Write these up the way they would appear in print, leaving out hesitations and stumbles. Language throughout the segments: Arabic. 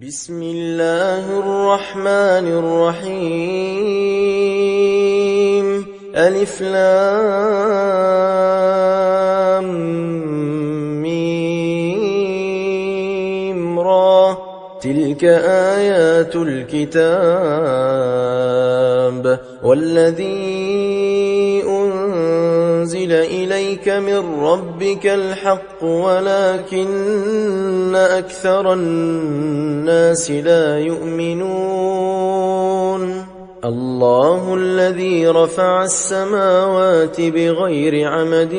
بسم الله الرحمن الرحيم ألف لام ميم را تلك آيات الكتاب والذي أنزل إليك من ربك الحق ولكن أكثر الناس لا يؤمنون الله الذي رفع السماوات بغير عمد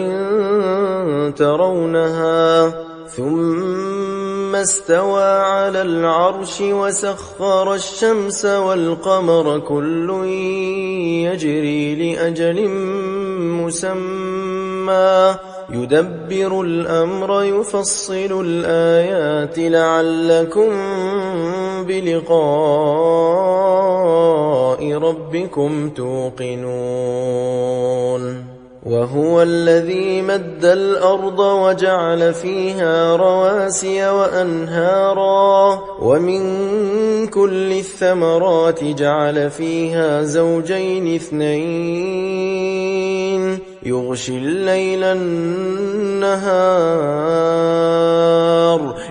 ترونها ثم استوى على العرش وسخر الشمس والقمر كل يجري لأجل مسمى يدبر الأمر يفصل الآيات لعلكم بلقاء ربكم توقنون وهو الذي مد الأرض وجعل فيها رواسي وأنهارا ومن كل الثمرات جعل فيها زوجين اثنين يغشي الليل النهار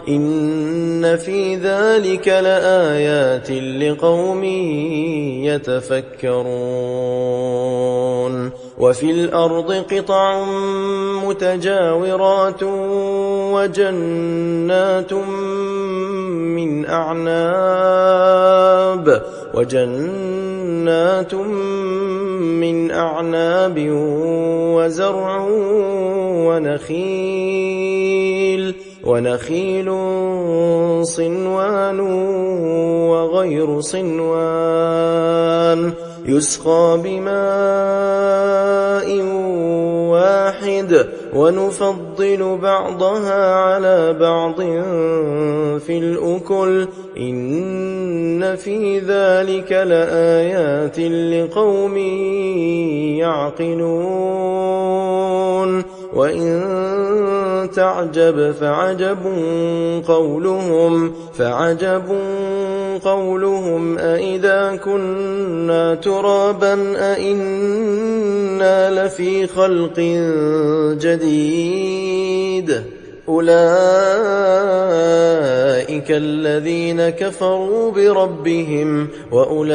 إن في ذلك لآيات لقوم يتفكرون وفي الأرض قطع متجاورات وجنات من أعناب وزرع ونخيل صنوان وغير صنوان يسقى بماء واحد ونفضل بعضها على بعض في الأكل إن في ذلك لآيات لقوم يعقلون وإن تعجب فعجب قولهم أإذا كنا ترابا أإنا لفي خلق جديد أولئك الذين كفروا بربهم وأولئك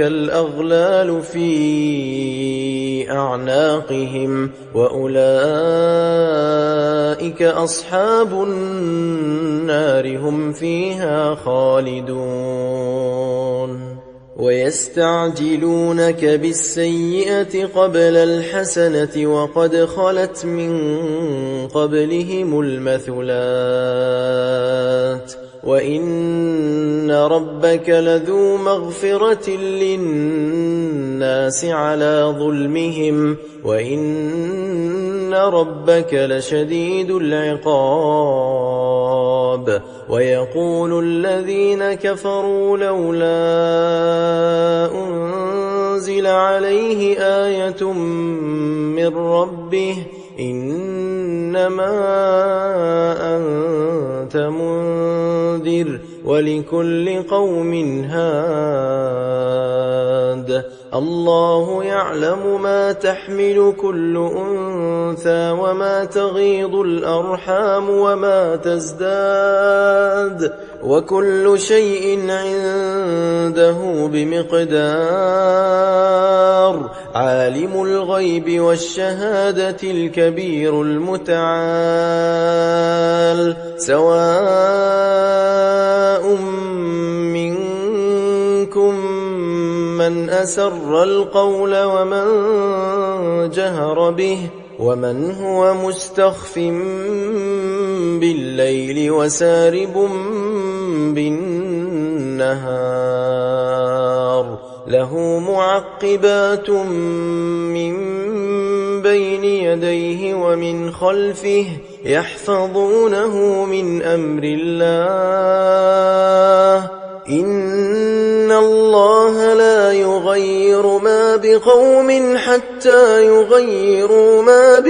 الأغلال في أعناقهم وأولئك أصحاب النار هم فيها خالدون ويستعجلونك بالسيئة قبل الحسنة وقد خلت من قبلهم المثلات وإن ربك لذو مغفرة للناس على ظلمهم وإن ربك لشديد العقاب ويقول الذين كفروا لولا أنزل عليه آية من ربه إنما أنت منذر ولكل قوم هاد الله يعلم ما تحمل كل أنثى وما تغيض الأرحام وما تزداد وكل شيء عنده بمقدار عالم الغيب والشهادة الكبير المتعال سواء منكم من أسر القول ومن جهر به ومن هو مستخف بالليل وسارب بالنهار له معقبات من بين يديه ومن خلفه يحفظونه من أمر الله إن الله لا يغير ما بقوم حتى يغيروا ما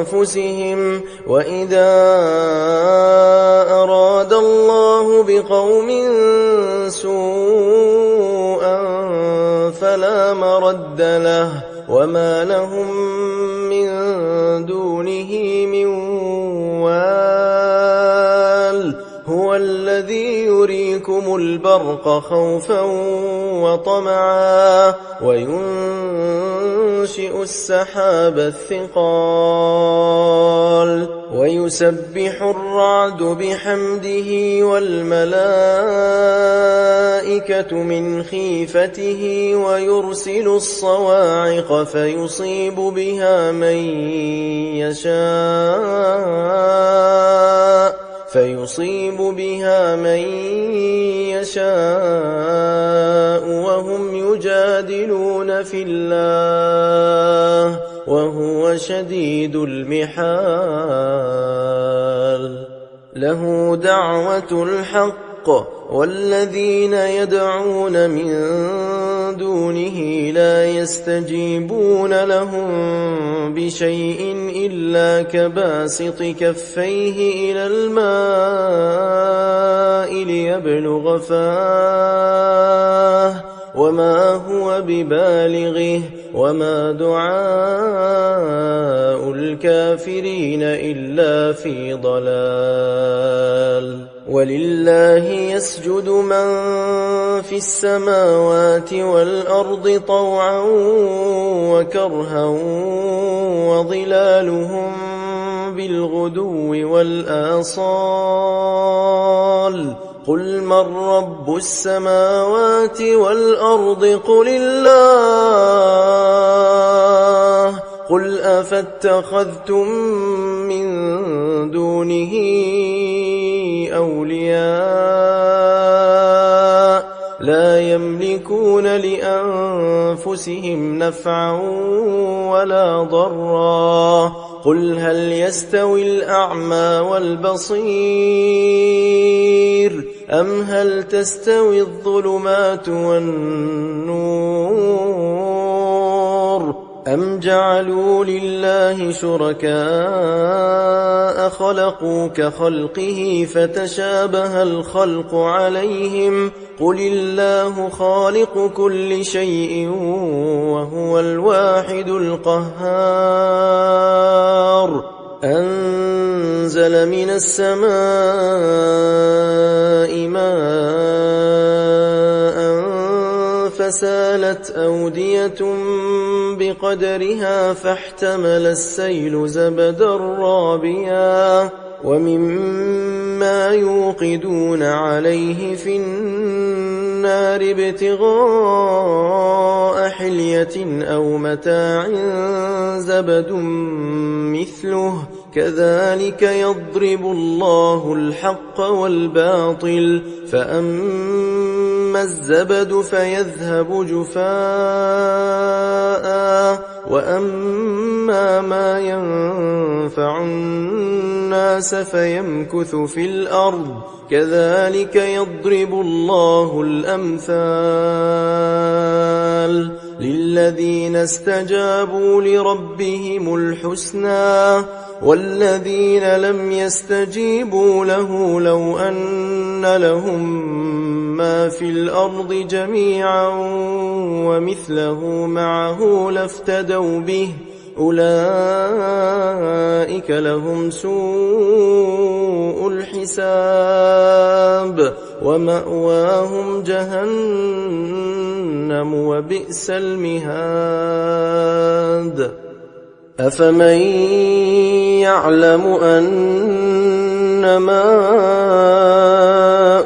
بأنفسهم وإذا بقوم سوءا فلا مرد له وما لهم من دونه من وال هو الذي يريكم البرق خوفا وطمعا وينشئ السحاب الثقال ويسبح الرعد بحمده والملائكة من خيفته ويرسل الصواعق فيصيب بها من يشاء وهم يجادلون في الله وهو شديد المحال له دعوة الحق والذين يدعون من دونه لا يستجيبون لهم بشيء إلا كباسط كفيه إلى الماء ليبلغ فاه وما هو ببالغه وما دعاء الكافرين إلا في ضلال ولله يسجد من في السماوات والأرض طوعا وكرها وظلالهم بالغدو والآصال قل من رب السماوات والأرض قل الله قل أفاتخذتم من دونه أولياء لا يملكون لأنفسهم نفعا ولا ضرا قل هل يستوي الأعمى والبصير أم هل تستوي الظلمات والنور أم جعلوا لله شركاء خلقوا كخلقه فتشابه الخلق عليهم قل الله خالق كل شيء وهو الواحد القهار أنزل من السماء ماء فسالت أودية بقدرها فاحتمل السيل زبدا رابيا ومما يوقدون عليه في النار ابتغاء حلية أو متاع زبد مثله كذلك يضرب الله الحق والباطل فأما الزبد فيذهب جفاء وأما ما ينفع الناس فيمكث في الأرض كذلك يضرب الله الأمثال للذين استجابوا لربهم الحسنى والذين لم يستجيبوا له لو أن لهم ما في الأرض جميعا ومثله معه لافتدوا به أولئك لهم سوء الحساب ومأواهم جهنم وبئس المهاد أفمن يعلم أنما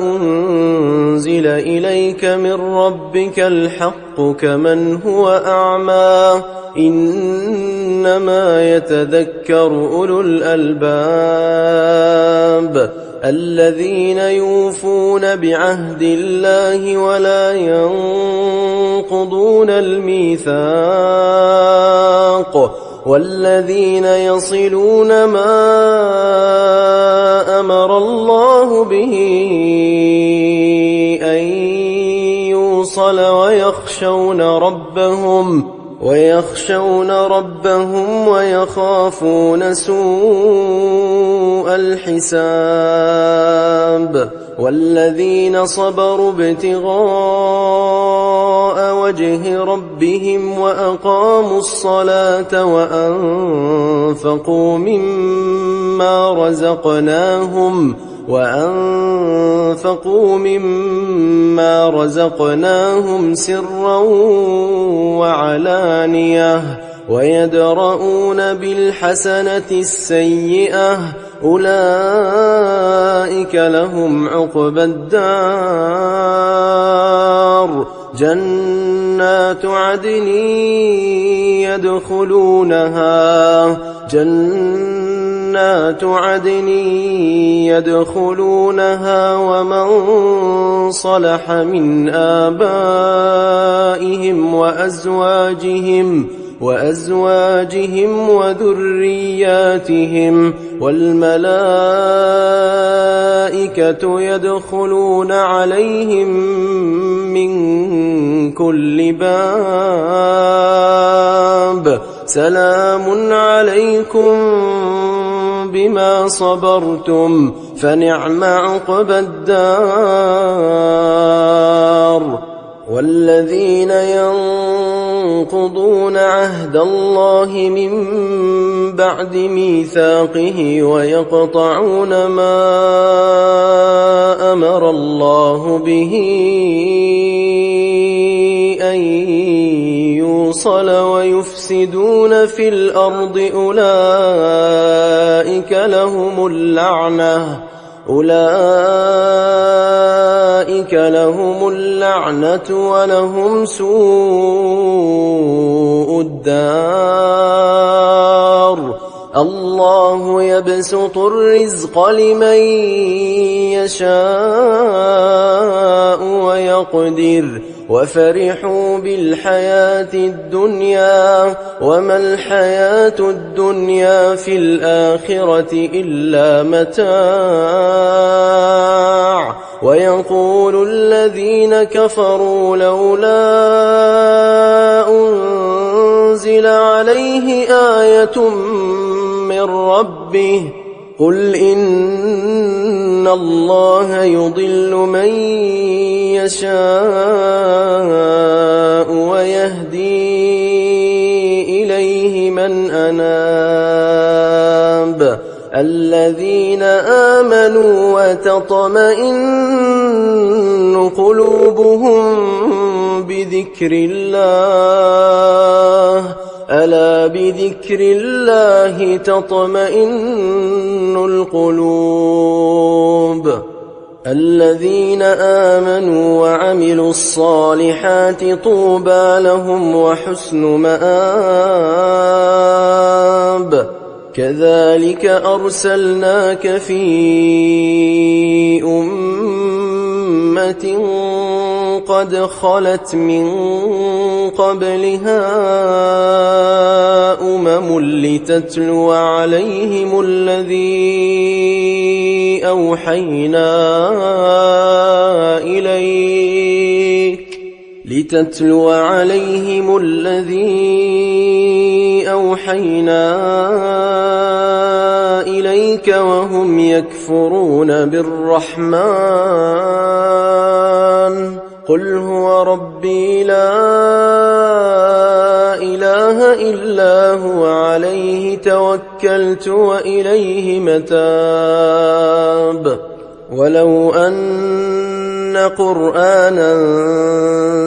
أنزل إليك من ربك الحق كمن هو أعمى إنما يتذكر أولو الألباب الذين يوفون بعهد الله ولا ينقضون الميثاق والذين يصلون ما أمر الله به أن يوصل ويخشون ربهم ويخافون سوء الحساب والذين صبروا ابتغاء وجه ربهم وأقاموا الصلاة وأنفقوا مما رزقناهم سرا وعلانية ويدرؤون بالحسنة السيئة أولئك لهم عقبى الدار جنات عدن يدخلونها ومن صلح من آبائهم وأزواجهم وذرياتهم والملائكة يدخلون عليهم من كل باب سلام عليكم بما صبرتم فنعم عقبى الدار والذين ينقضون عهد الله من بعد ميثاقه ويقطعون ما أمر الله به أن يوصل ويفسدون في الأرض أولئك لهم اللعنة ولهم سوء الدار الله يبسط الرزق لمن يشاء ويقدر وفرحوا بالحياة الدنيا وما الحياة الدنيا في الآخرة إلا متاع ويقول الذين كفروا لولا أنزل عليه آية من ربه قل إن الله يضل من يشاء ويهدي إليه من أناب الذين آمنوا وتطمئن قلوبهم بذكر الله ألا بذكر الله تطمئن القلوب الذين آمنوا وعملوا الصالحات طوبى لهم وحسن مآب كذلك أرسلناك في أمة قد خلت من قبلها لتتلو عليهم الذي أوحينا إليك وهم يكفرون بالرحمن قل هو ربي لا إله إلا هو عليه توكلت وإليه متاب ولو أن قرآنا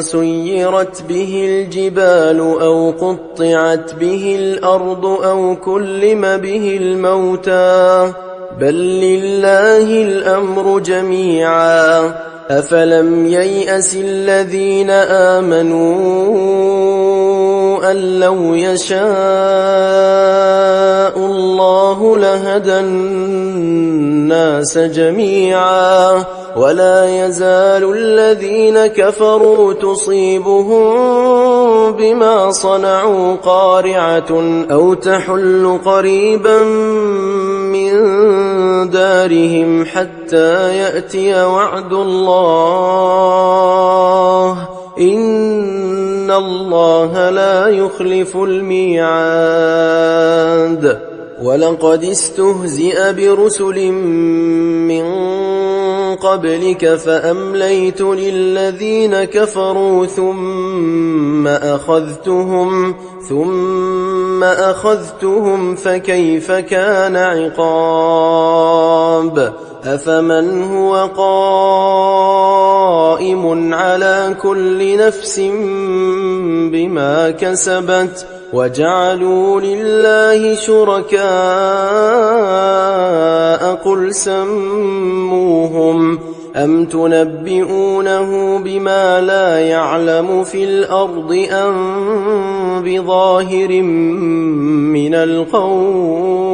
سيرت به الجبال أو قطعت به الأرض أو كلم به الموتى بل لله الأمر جميعا أفلم ييأس الذين آمنوا أن لو يشاء الله لهدى الناس جميعا ولا يزال الذين كفروا تصيبهم بما صنعوا قارعة أو تحل قريبا من دارهم حتى يأتي وعد الله إن الله لا يخلف الميعاد ولقد استهزئ برسل من قبلك فأمليت للذين كفروا ثم أخذتهم فكيف كان عقاب أفمن هو قائم على كل نفس بما كسبت وجعلوا لله شركاء قل سموهم أم تنبئونه بما لا يعلم في الأرض أم بظاهر من القول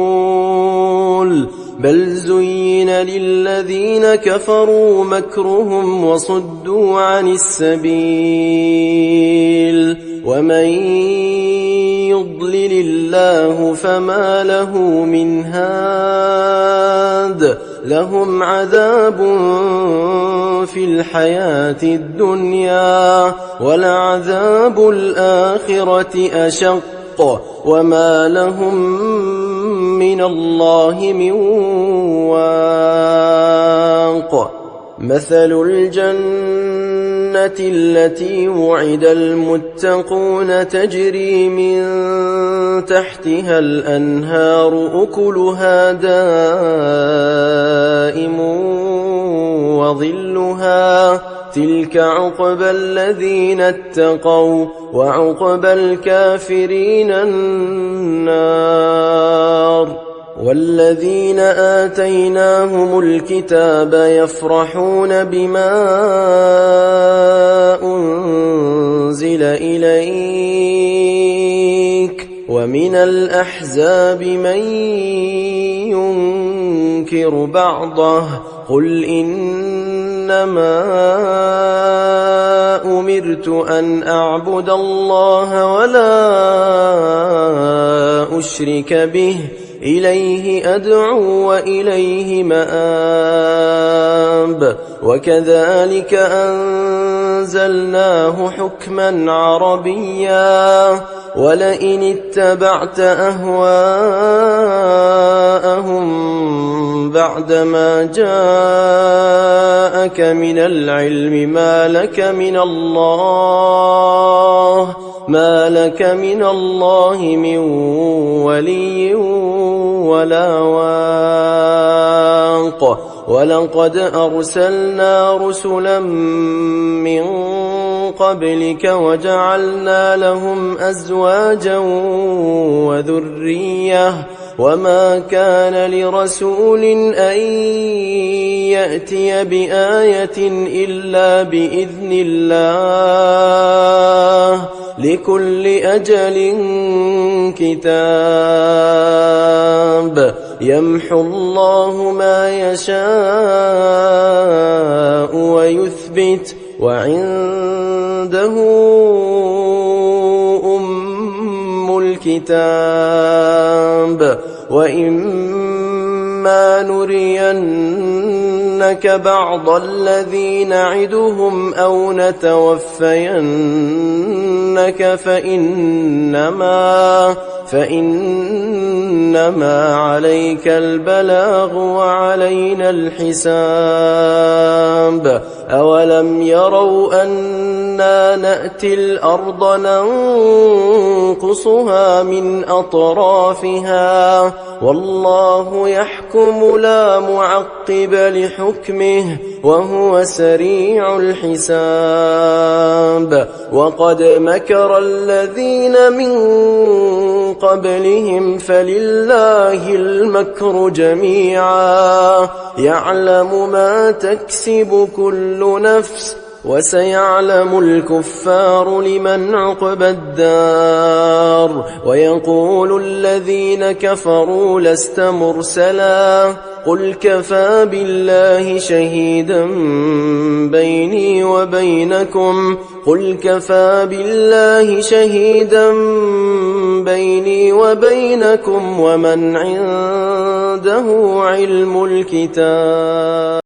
بل زين للذين كفروا مكرهم وصدوا عن السبيل ومن يضلل الله فما له من هاد لهم عذاب في الحياة الدنيا ولعذاب الآخرة أشق وما لهم من الله من واق مثل الجنة التي وعد المتقون تجري من تحتها الأنهار أكلها دائم وظلها تلك عقبى الذين اتقوا وعقبى الكافرين النار والذين آتيناهم الكتاب يفرحون بما أنزل إليك ومن الأحزاب من ينكر بعضه قل إنما أمرت أن أعبد الله ولا أشرك به إليه أدعو وإليه مآب وكذلك أنزلناه حكما عربيا ولئن اتبعت أهواءهم بعدما جاءك من العلم ما لك من الله من ولي ولا واق ولقد أرسلنا رسلا من قبلك وجعلنا لهم أزواجا وذرية وما كان لرسول أن يأتي بآية إلا بإذن الله لكل أجل كتاب يمحو الله ما يشاء ويثبت وعنده أم الكتاب وإما نرينك بعض الذي نعدهم أو نتوفينك فإنما عليك البلاغ وعلينا الحساب أولم يروا أنا نأتي الأرض ننقصها من أطرافها والله يحكم لا معقب لحكمه وهو سريع الحساب وقد مكر الذين من قبلهم فلله المكر جميعا يعلم ما تكسب كل نفس وسيعلم الكفار لمن عقبى الدار ويقول الذين كفروا لست مرسلا قل كفى بالله شهيدا بيني وبينكم ومن عنده علم الكتاب